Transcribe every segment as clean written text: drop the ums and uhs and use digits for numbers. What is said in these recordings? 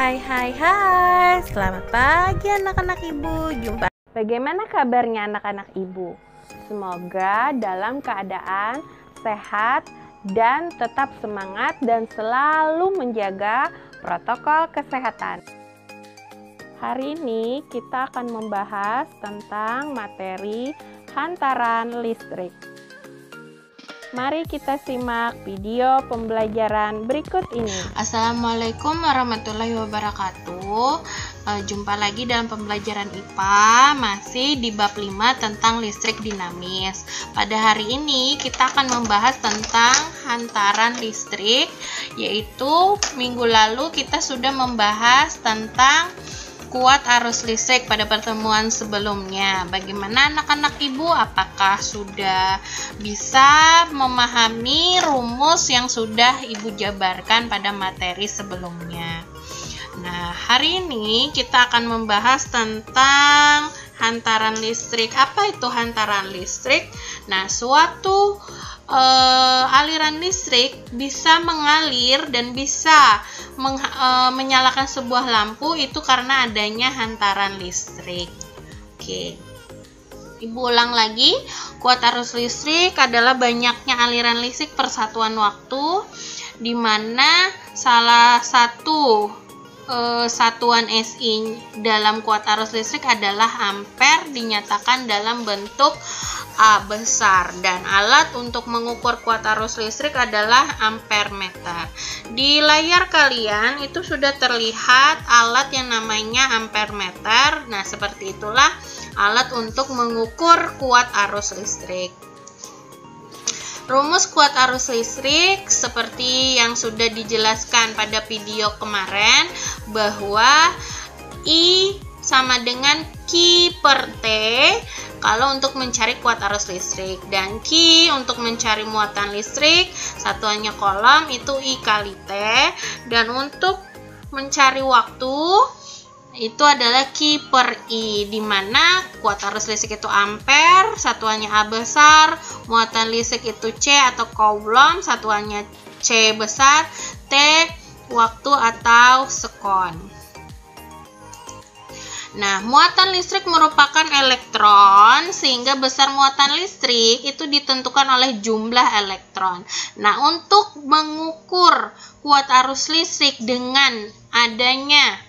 Hai, selamat pagi anak-anak ibu. Jumpa. Bagaimana kabarnya anak-anak ibu? Semoga dalam keadaan sehat dan tetap semangat dan selalu menjaga protokol kesehatan. Hari ini kita akan membahas tentang materi hantaran listrik. Mari kita simak video pembelajaran berikut ini. Assalamualaikum warahmatullahi wabarakatuh. Jumpa lagi dalam pembelajaran IPA, masih di bab 5 tentang listrik dinamis. Pada hari ini kita akan membahas tentang hantaran listrik, yaitu minggu lalu kita sudah membahas tentang kuat arus listrik pada pertemuan sebelumnya. Bagaimana anak-anak ibu? Apakah sudah bisa memahami rumus yang sudah ibu jabarkan pada materi sebelumnya? Nah, hari ini kita akan membahas tentang hantaran listrik. Apa itu hantaran listrik? Nah, suatu aliran listrik bisa mengalir dan bisa menyalakan sebuah lampu itu karena adanya hantaran listrik. Oke. Ibu ulang lagi, kuat arus listrik adalah banyaknya aliran listrik per satuan waktu, di mana salah satu satuan SI dalam kuat arus listrik adalah ampere, dinyatakan dalam bentuk A besar, dan alat untuk mengukur kuat arus listrik adalah ampere meter. Di layar kalian itu sudah terlihat alat yang namanya ampere meter. Nah, seperti itulah alat untuk mengukur kuat arus listrik. Rumus kuat arus listrik seperti yang sudah dijelaskan pada video kemarin, bahwa I sama dengan Q per T kalau untuk mencari kuat arus listrik, dan Q untuk mencari muatan listrik, satuannya kolom, itu I kali T, dan untuk mencari waktu itu adalah Q per I, di mana kuat arus listrik itu ampere, satuannya A besar, muatan listrik itu C atau coulomb, satuannya C besar, T waktu atau sekon. Nah, muatan listrik merupakan elektron, sehingga besar muatan listrik itu ditentukan oleh jumlah elektron. Nah, untuk mengukur kuat arus listrik dengan adanya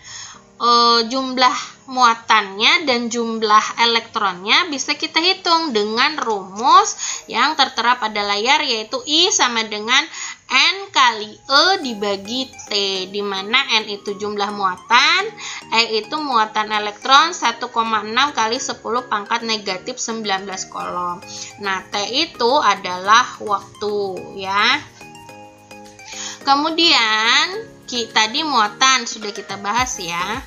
jumlah muatannya dan jumlah elektronnya bisa kita hitung dengan rumus yang tertera pada layar, yaitu I sama dengan N kali E dibagi T, di mana N itu jumlah muatan, E itu muatan elektron, 1,6 kali 10 pangkat negatif 19 kolom. Nah, T itu adalah waktu, ya. Kemudian tadi muatan sudah kita bahas, ya.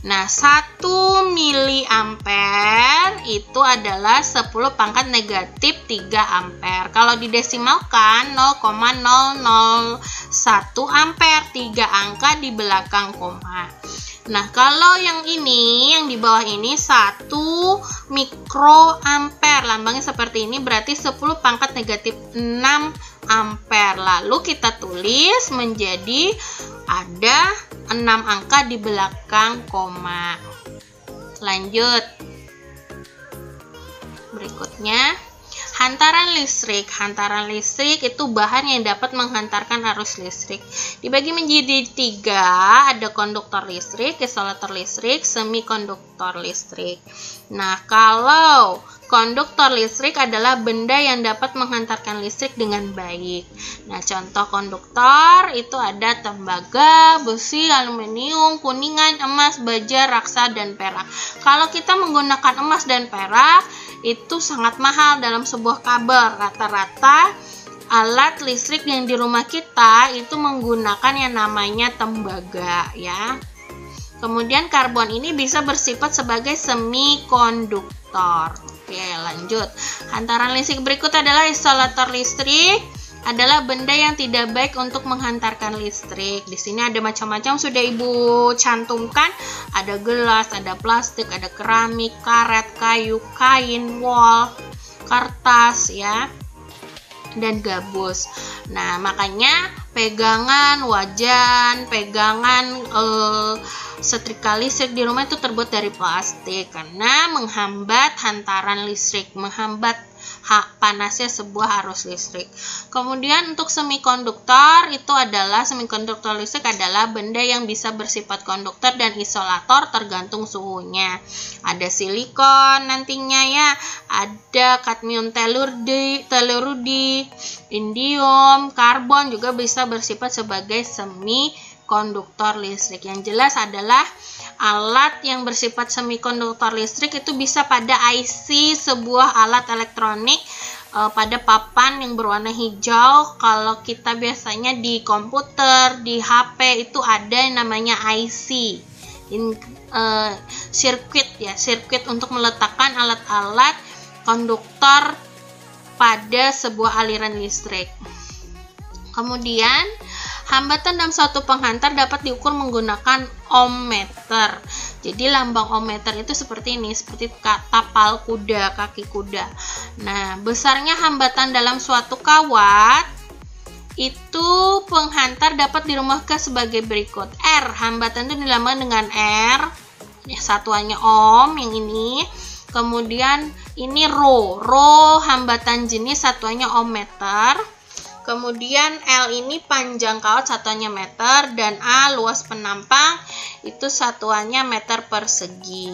Nah, 1 miliampere itu adalah 10 pangkat negatif 3 ampere. Kalau didesimalkan 0,001 ampere, 3 angka di belakang koma. Nah, kalau yang ini, yang di bawah ini 1 mikroampere, lambangnya seperti ini, berarti 10 pangkat negatif 6 ampere. Lalu kita tulis menjadi ada 6 angka di belakang koma. Lanjut. Berikutnya, hantaran listrik. Hantaran listrik itu bahan yang dapat menghantarkan arus listrik. Dibagi menjadi 3, ada konduktor listrik, isolator listrik, semikonduktor listrik. Nah, kalau konduktor listrik adalah benda yang dapat menghantarkan listrik dengan baik. Nah, contoh konduktor itu ada tembaga, besi, aluminium, kuningan, emas, baja, raksa, dan perak. Kalau kita menggunakan emas dan perak, itu sangat mahal dalam sebuah kabel. Rata-rata alat listrik yang di rumah kita itu menggunakan yang namanya tembaga, ya. Kemudian karbon ini bisa bersifat sebagai semikonduktor. Oke, lanjut. Hantaran listrik berikut adalah isolator listrik. Adalah benda yang tidak baik untuk menghantarkan listrik. Di sini ada macam-macam sudah ibu cantumkan. Ada gelas, ada plastik, ada keramik, karet, kayu, kain, wol, kertas, ya, dan gabus. Nah, makanya pegangan wajan, pegangan setrika listrik di rumah itu terbuat dari plastik karena menghambat hantaran listrik, menghambat panasnya sebuah arus listrik. Kemudian untuk semikonduktor semikonduktor listrik adalah benda yang bisa bersifat konduktor dan isolator tergantung suhunya. Ada silikon nantinya ya, ada kadmium teluridi, indium, karbon juga bisa bersifat sebagai semikonduktor listrik. Yang jelas adalah alat yang bersifat semikonduktor listrik itu bisa pada IC sebuah alat elektronik pada papan yang berwarna hijau. Kalau kita biasanya di komputer, di HP itu ada yang namanya IC, sirkuit untuk meletakkan alat-alat konduktor pada sebuah aliran listrik. Kemudian hambatan dalam suatu penghantar dapat diukur menggunakan ohmmeter. Jadi lambang ohmmeter itu seperti ini, seperti tapal kuda, kaki kuda. Nah, besarnya hambatan dalam suatu kawat itu penghantar dapat dirumuskan sebagai berikut. R, hambatan itu dilambangkan dengan R, satuannya ohm yang ini. Kemudian ini rho hambatan jenis, satuannya ohmmeter. Kemudian L ini panjang kawat, satuannya meter, dan A luas penampang itu satuannya meter persegi.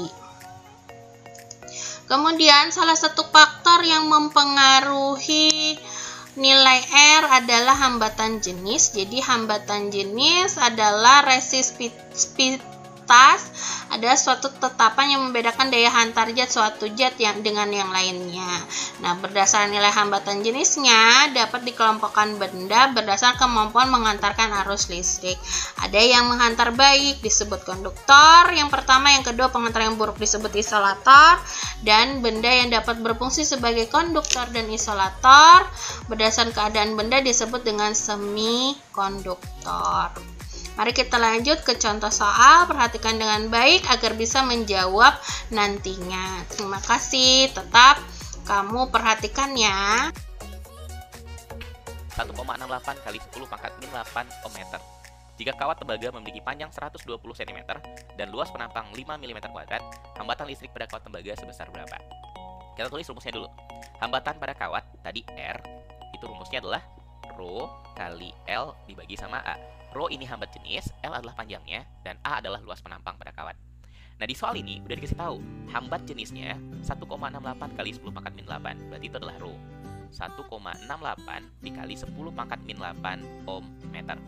Kemudian salah satu faktor yang mempengaruhi nilai R adalah hambatan jenis. Jadi hambatan jenis adalah resistivitas, ada suatu tetapan yang membedakan daya hantar suatu zat dengan yang lainnya. Nah, berdasarkan nilai hambatan jenisnya dapat dikelompokkan benda berdasarkan kemampuan menghantarkan arus listrik. Ada yang menghantar baik disebut konduktor, yang pertama, yang kedua penghantar yang buruk disebut isolator, dan benda yang dapat berfungsi sebagai konduktor dan isolator berdasarkan keadaan benda disebut dengan semikonduktor. Mari kita lanjut ke contoh soal, perhatikan dengan baik agar bisa menjawab nantinya. Terima kasih, tetap kamu perhatikan ya. 1,68 kali 10 pangkat min 8 ohmmeter. Jika kawat tembaga memiliki panjang 120 cm dan luas penampang 5 mm², hambatan listrik pada kawat tembaga sebesar berapa? Kita tulis rumusnya dulu. Hambatan pada kawat, tadi R, itu rumusnya adalah Rho kali L dibagi sama A. Rho ini hambat jenis, L adalah panjangnya, dan A adalah luas penampang pada kawat. Nah, di soal ini udah dikasih tahu, hambat jenisnya 1,68 kali 10 pangkat min 8, berarti itu adalah Rho. 1,68 dikali 10 pangkat min 8 ohmmeter.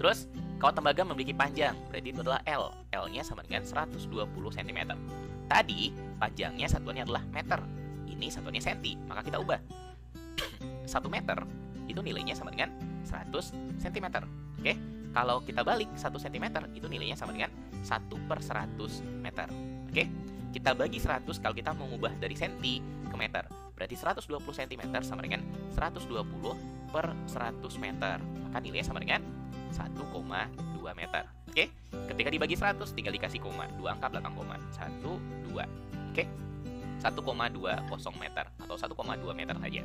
Terus, kawat tembaga memiliki panjang, berarti itu adalah L. L-nya sama dengan 120 cm. Tadi, panjangnya satuannya adalah meter. Ini satuannya senti, maka kita ubah. 1 meter itu nilainya sama dengan 100 cm. Oke, kalau kita balik 1 cm itu nilainya sama dengan 1/100 meter. Oke, kita bagi 100 kalau kita mengubah dari senti ke meter. Berarti 120 cm sama dengan 120/100 meter. Maka nilainya sama dengan 1,2 meter. Oke, ketika dibagi 100 tinggal dikasih koma, 2 angka belakang koma, 1, 2. Oke, 1,20 meter atau 1,2 meter saja.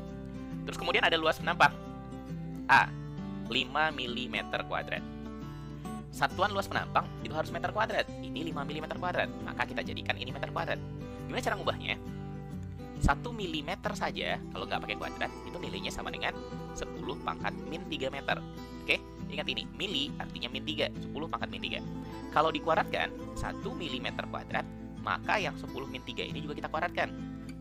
Terus kemudian ada luas penampang A, 5 mm². Satuan luas penampang itu harus meter kuadrat. Ini 5 mm², maka kita jadikan ini meter kuadrat. Gimana cara ngubahnya? 1 mm saja, kalau nggak pakai kuadrat, itu nilainya sama dengan 10 pangkat min 3 meter. Oke, ingat ini, mili artinya min 3, 10 pangkat min 3. Kalau dikuadratkan, 1 mm², maka yang 10 min 3 ini juga kita kuadratkan.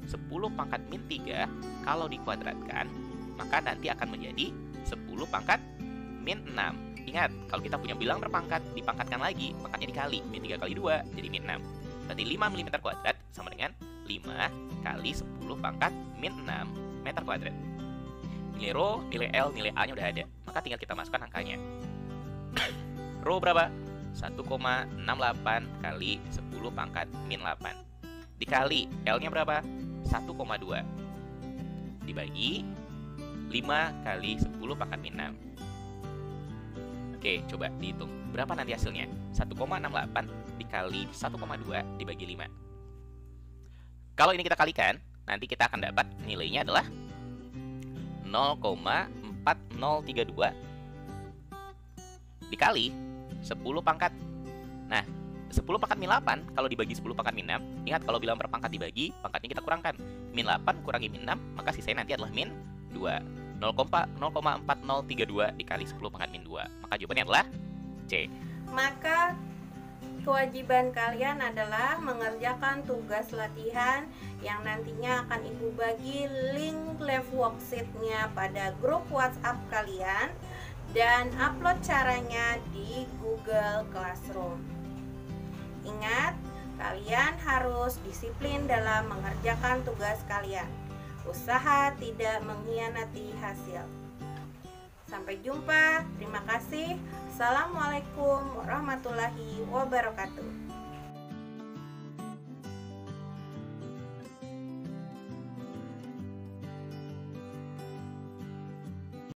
10 pangkat min 3, kalau dikuadratkan, maka nanti akan menjadi 10 pangkat min 6. Ingat, kalau kita punya bilang berpangkat, dipangkatkan lagi, pangkatnya dikali, min 3 kali 2, jadi min 6. Berarti 5 mm² sama dengan 5 kali 10 pangkat min 6 meter kuadrat. Nilai Rho, nilai L, nilai A nya udah ada, maka tinggal kita masukkan angkanya. Rho berapa? 1,68 kali 10 pangkat min 8 dikali L nya berapa? 1,2 dibagi 5 kali 10 pangkat min 6. Oke, coba dihitung. Berapa nanti hasilnya? 1,68 dikali 1,2 dibagi 5. Kalau ini kita kalikan, nanti kita akan dapat nilainya adalah 0,4032 dikali 10 pangkat. Nah, 10 pangkat min 8 kalau dibagi 10 pangkat min 6, ingat kalau bilang per pangkat dibagi, pangkatnya kita kurangkan. Min 8 kurangi min 6, maka sisanya nanti adalah min 2. 0,4032 dikali 10 pangkat min 2. Maka jawabannya adalah C. Maka kewajiban kalian adalah mengerjakan tugas latihan yang nantinya akan Ibu bagi link live worksheet-nya pada grup WhatsApp kalian dan upload caranya di Google Classroom. Ingat, kalian harus disiplin dalam mengerjakan tugas kalian. Usaha tidak mengkhianati hasil. Sampai jumpa. Terima kasih. Assalamualaikum warahmatullahi wabarakatuh.